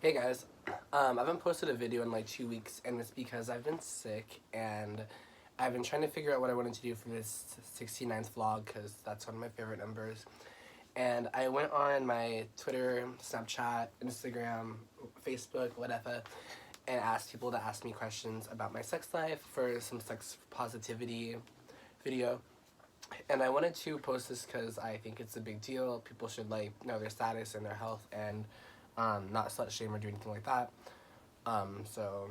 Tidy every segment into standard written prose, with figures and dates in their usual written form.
Hey guys, I haven't posted a video in like 2 weeks, and it's because I've been sick and I've been trying to figure out what I wanted to do for this 69th vlog because that's one of my favorite numbers. And I went on my Twitter, Snapchat, Instagram, Facebook, whatever, and asked people to ask me questions about my sex life for some sex positivity video. And I wanted to post this because I think it's a big deal. People should like know their status and their health and not slut shame or do anything like that. So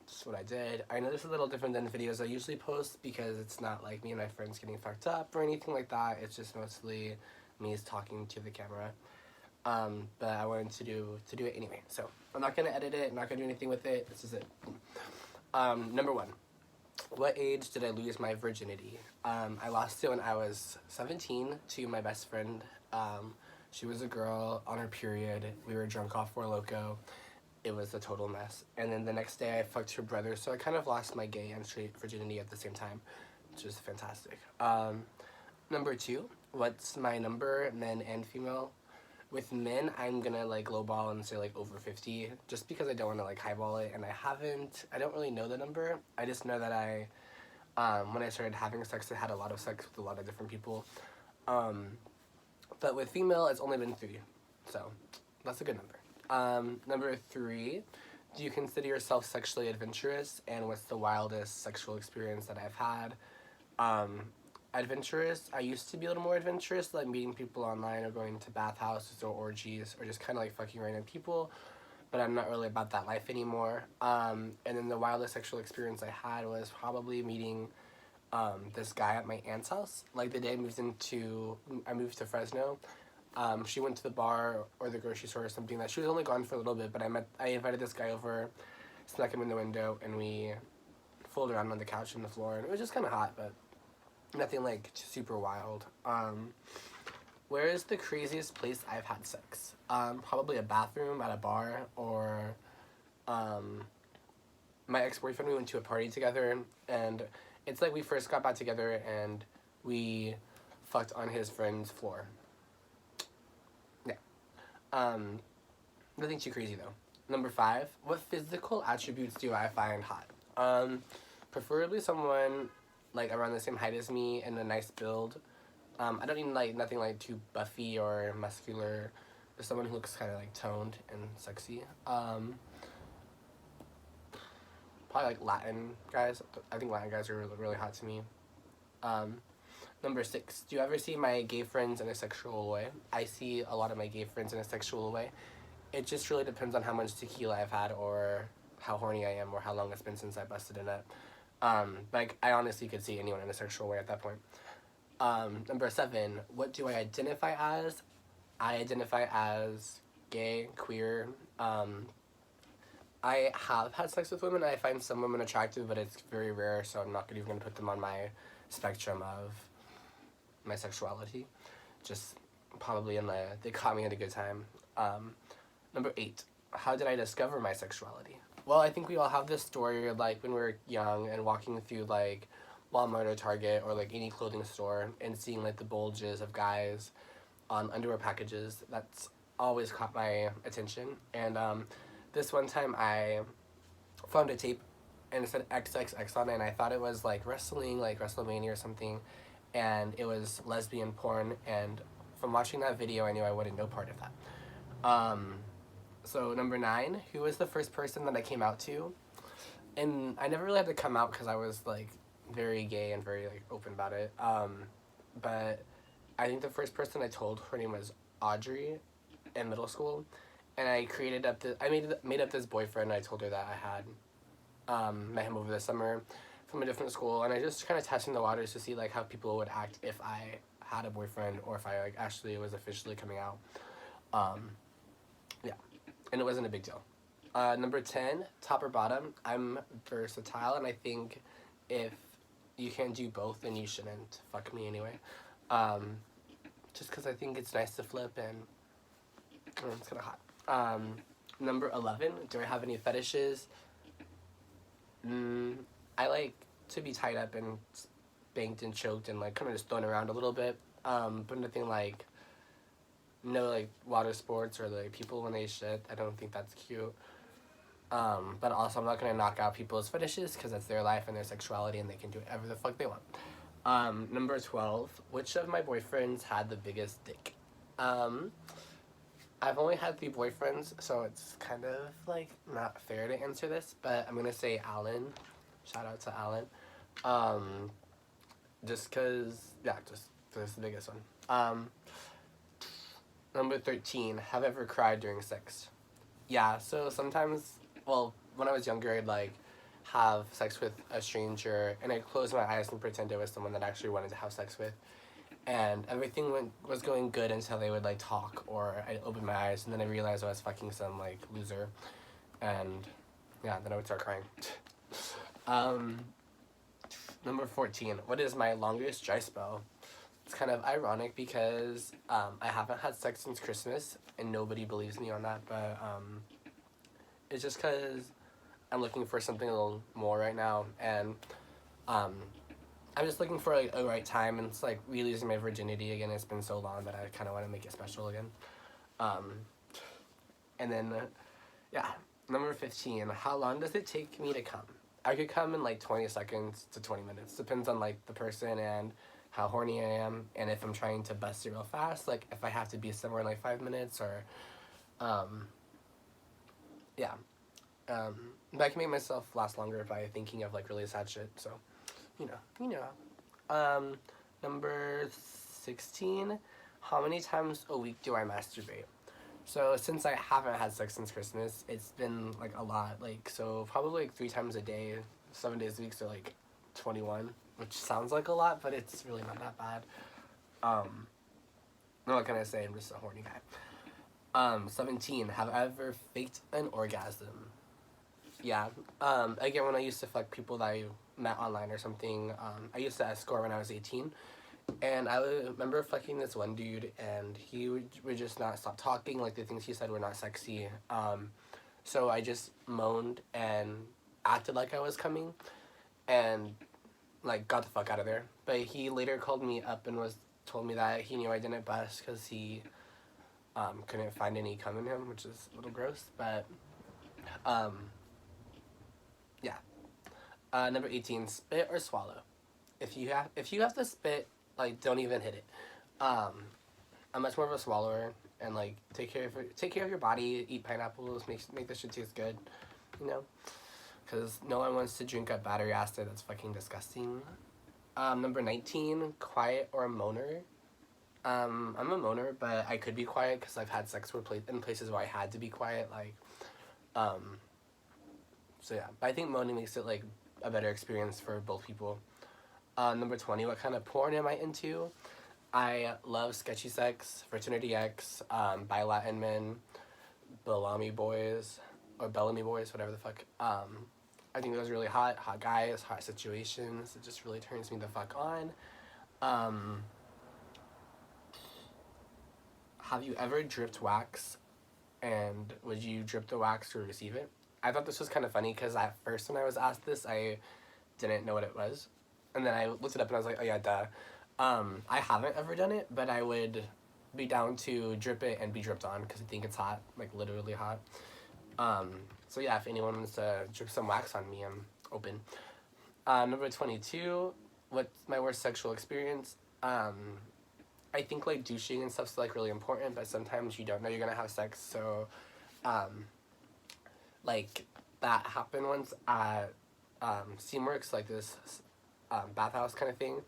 that's what I did. I know this is a little different than the videos I usually post because it's not like me and my friends getting fucked up or anything like that. It's just mostly me talking to the camera. But I wanted to do it anyway. So I'm not gonna edit it. I'm not gonna do anything with it. This is it. Number one. What age did I lose my virginity? I lost it when I was 17 to my best friend. She was a girl on her period. We were drunk off Four Loko. It was a total mess. And then the next day I fucked her brother, so I kind of lost my gay and straight virginity at the same time, which was fantastic. Number two, what's my number, men and female? With men, I'm gonna like lowball and say like over 50, just because I don't want to like highball it, and I don't really know the number. I just know that when I started having sex, I had a lot of sex with a lot of different people. But with female, it's only been 3, so that's a good number. Number 3, do you consider yourself sexually adventurous, and what's the wildest sexual experience that I've had? Adventurous, I used to be a little more adventurous, like meeting people online or going to bathhouses or orgies or just kind of like fucking random people, but I'm not really about that life anymore. And then the wildest sexual experience I had was probably meeting this guy at my aunt's house. Like the day I moved to Fresno. She went to the bar or the grocery store or something. That she was only gone for a little bit, but I invited this guy over, snuck him in the window, and we fooled around on the couch and the floor, and it was just kind of hot, but nothing like super wild. Where is the craziest place I've had sex? Probably a bathroom at a bar, or my ex-boyfriend, we went to a party together, and it's like we first got back together and we fucked on his friend's floor. Yeah. Nothing too crazy though. Number 5, what physical attributes do I find hot? Preferably someone like around the same height as me and a nice build. I don't even like nothing like too buffy or muscular. Just someone who looks kind of like toned and sexy. Probably like Latin guys. I think Latin guys are really, really hot to me. Number 6, do you ever see my gay friends in a sexual way? I see a lot of my gay friends in a sexual way. It just really depends on how much tequila I've had or how horny I am or how long it's been since I busted a nut. Like, I honestly could see anyone in a sexual way at that point. Number 7, what do I identify as? I identify as gay, queer. I have had sex with women. I find some women attractive, but it's very rare, so I'm not even going to put them on my spectrum of my sexuality. Just probably they caught me at a good time. Number 8, how did I discover my sexuality? Well, I think we all have this story, like, when we were young and walking through, like, Walmart or Target or, like, any clothing store and seeing, like, the bulges of guys on underwear packages. That's always caught my attention. And, this one time I found a tape and it said XXX on it, and I thought it was, like, wrestling, like WrestleMania or something, and it was lesbian porn, and from watching that video, I knew I wanted no part of that. So number 9, who was the first person that I came out to? And I never really had to come out because I was like very gay and very like open about it. But I think the first person I told, her name was Audrey, in middle school, and I made up this boyfriend. I told her that I had met him over the summer from a different school, and I just kind of testing the waters to see like how people would act if I had a boyfriend or if I like actually was officially coming out. Yeah. And it wasn't a big deal. Number 10, top or bottom. I'm versatile, and I think if you can't do both, then you shouldn't fuck me anyway. Just because I think it's nice to flip, and it's kind of hot. Number 11, do I have any fetishes? I like to be tied up and spanked and choked and like kind of just thrown around a little bit, but nothing like no like water sports or like people when they shit. I don't think that's cute. But also I'm not gonna knock out people's fetishes because that's their life and their sexuality and they can do whatever the fuck they want. Number 12. Which of my boyfriends had the biggest dick? Um, I've only had 3 boyfriends, so it's kind of like not fair to answer this, but I'm gonna say Alan. Shout out to Alan. Um, just cause, yeah, just that's the biggest one. Number 13. Have ever cried during sex? Yeah, so sometimes, well, when I was younger, I'd like have sex with a stranger and I'd close my eyes and pretend it was someone that I actually wanted to have sex with. And everything was going good until they would like talk or I'd open my eyes and then I realized I was fucking some like loser. And yeah, then I would start crying. um, Number 14. What is my longest dry spell? It's kind of ironic because I haven't had sex since Christmas and nobody believes me on that, but it's just because I'm looking for something a little more right now, and um, I'm just looking for like a right time, and it's like re-losing my virginity again. It's been so long that I kind of want to make it special again. Um, and then, yeah, number 15. How long does it take me to come? I could come in like 20 seconds to 20 minutes. Depends on like the person and how horny I am, and if I'm trying to bust it real fast, like if I have to be somewhere in like 5 minutes or, yeah. But I can make myself last longer by thinking of like really sad shit. So, you know. Number 16. How many times a week do I masturbate? So since I haven't had sex since Christmas, it's been like a lot. Like so probably like 3 times a day, 7 days a week, so like 21, which sounds like a lot, but it's really not that bad. What can I say? I'm just a horny guy. 17. Have I ever faked an orgasm? Yeah. Again, when I used to fuck people that I met online or something, I used to escort when I was 18. And I remember fucking this one dude, and he would just not stop talking. Like, the things he said were not sexy. So I just moaned and acted like I was coming and, like, got the fuck out of there. But he later called me up and told me that he knew I didn't bust because he couldn't find any cum in him, which is a little gross. But, yeah. Number 18, spit or swallow. If you have to spit, like, don't even hit it. I'm much more of a swallower and like take care of your body. Eat pineapples. Make this shit taste good. You know, because no one wants to drink a battery acid. That's fucking disgusting. Number 19, quiet or a moaner. I'm a moaner, but I could be quiet because I've had sex in places where I had to be quiet. Like, so yeah. But I think moaning makes it like a better experience for both people. Number 20, what kind of porn am I into? I love sketchy sex, fraternity X, bi Latin men, Bellamy boys, or Bellamy boys, whatever the fuck. I think those are really hot guys, hot situations. It just really turns me the fuck on. Have you ever dripped wax? And would you drip the wax or receive it? I thought this was kind of funny because at first when I was asked this, I didn't know what it was. And then I looked it up and I was like, oh yeah, duh. I haven't ever done it, but I would be down to drip it and be dripped on because I think it's hot, like literally hot. So yeah, if anyone wants to drip some wax on me, I'm open. Number 22, what's my worst sexual experience? I think like douching and stuff's like really important, but sometimes you don't know you're gonna have sex, so like that happened once at Seamworks, like this bathhouse kind of thing.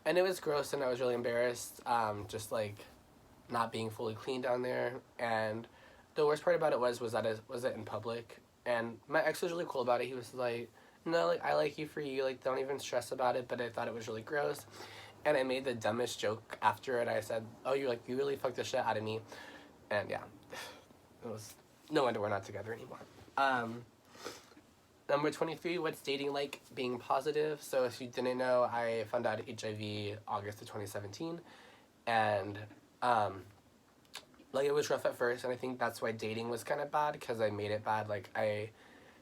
And it was gross and I was really embarrassed, just like not being fully clean down there. And the worst part about it was it in public. And my ex was really cool about it. He was like, no, like I like you for you, like don't even stress about it. But I thought it was really gross. And I made the dumbest joke after it. I said, oh, you really fucked the shit out of me. And yeah, it was no wonder we're not together anymore. Number 23, what's dating like? Being positive. So if you didn't know, I found out HIV August of 2017. And, like, it was rough at first, and I think that's why dating was kind of bad, because I made it bad. Like, I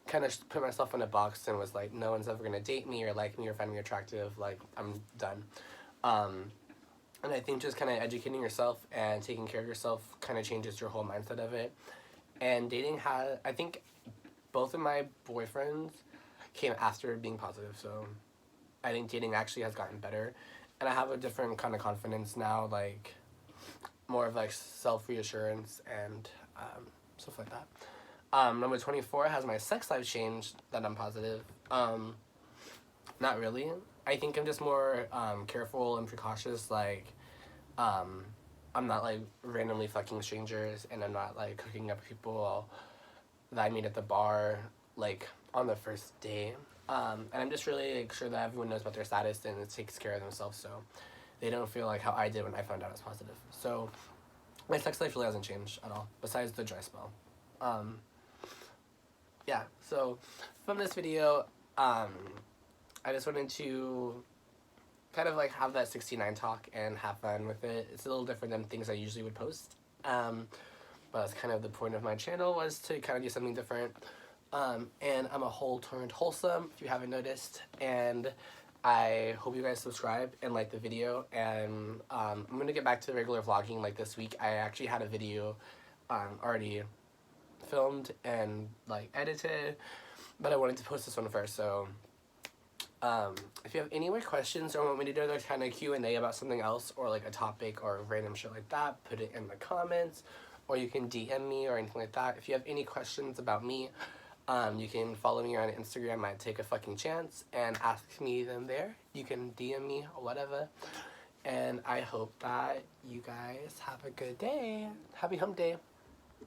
kind of put myself in a box and was like, no one's ever going to date me or like me or find me attractive. Like, I'm done. And I think just kind of educating yourself and taking care of yourself kind of changes your whole mindset of it. And dating has, I think both of my boyfriends came after being positive, so I think dating actually has gotten better. And I have a different kind of confidence now, like more of like self-reassurance and stuff like that. Number 24, has my sex life changed that I'm positive? Not really. I think I'm just more careful and precautious. Like, I'm not like randomly fucking strangers, and I'm not like hooking up people that I meet at the bar like on the first day. And I'm just really like, sure that everyone knows about their status and takes care of themselves, so they don't feel like how I did when I found out I was positive. So my sex life really hasn't changed at all, besides the dry spell. Yeah, so from this video, I just wanted to kind of like have that 69 talk and have fun with it. It's a little different than things I usually would post. But that's kind of the point of my channel, was to kind of do something different. And I'm a whole turned wholesome, if you haven't noticed. And I hope you guys subscribe and like the video. And I'm going to get back to regular vlogging like this week. I actually had a video already filmed and like edited, but I wanted to post this one first. So if you have any more questions or want me to do another kind of Q&A about something else, or like a topic or random shit like that, put it in the comments, or you can DM me or anything like that. If you have any questions about me, you can follow me on Instagram at Take a Fucking Chance and ask me them there. You can DM me or whatever. And I hope that you guys have a good day. Happy hump day.